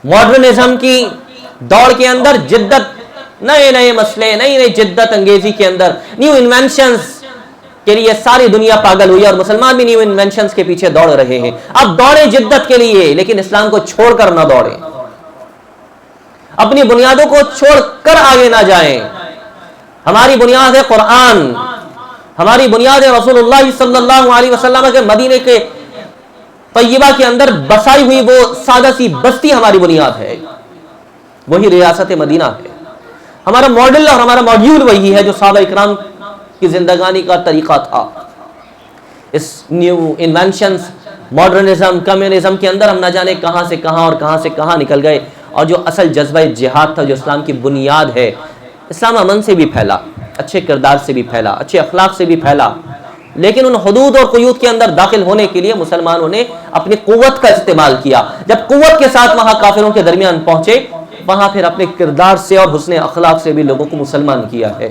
Modernism की दौड़ के अंदर जिद्दत, नए नए मसले, नई नई जिद्दत अंगेजी के अंदर, न्यू इन्वेंशंस के लिए सारी दुनिया पागल हुई और मुसलमान भी न्यू इन्वेंशंस के पीछे दौड़ रहे हैं। अब दौड़े जिद्दत के लिए, लेकिन इस्लाम को छोड़कर ना दौड़े, अपनी बुनियादों को छोड़कर आगे ना जाएं। हमारी बुनियाद है कुरान, हमारी बुनियाद है रसूलुल्लाह सल्लल्लाहु अलैहि वसल्लम के मदीने के तय्यबा के अंदर बसाई हुई वो सादा सी बस्ती हमारी बुनियाद है, वही रियासत मदीना है। हमारा मॉडल और हमारा मॉड्यूल वही है जो सहाबा इकराम की जिंदगानी का तरीका था। इस न्यू इन्वेंशंस, मॉडर्निज्म, कम्युनिज्म के अंदर हम ना जाने कहां से कहां और कहां से कहां निकल गए, और जो असल जज्बा जिहाद था, जो इस्लाम की बुनियाद है, इस्लाम अमन से भी फैला, अच्छे किरदार से भी फैला, अच्छे अखलाक से भी फैला, लेकिन उन हुदूद और क़ुयूद के अंदर दाखिल होने के लिए मुसलमानों ने अपनी कुव्वत का इस्तेमाल किया। जब कुव्वत के साथ वहां काफिरों के दरमियान पहुंचे, वहां फिर अपने किरदार से और हुस्ने अखलाक से भी लोगों को मुसलमान किया है।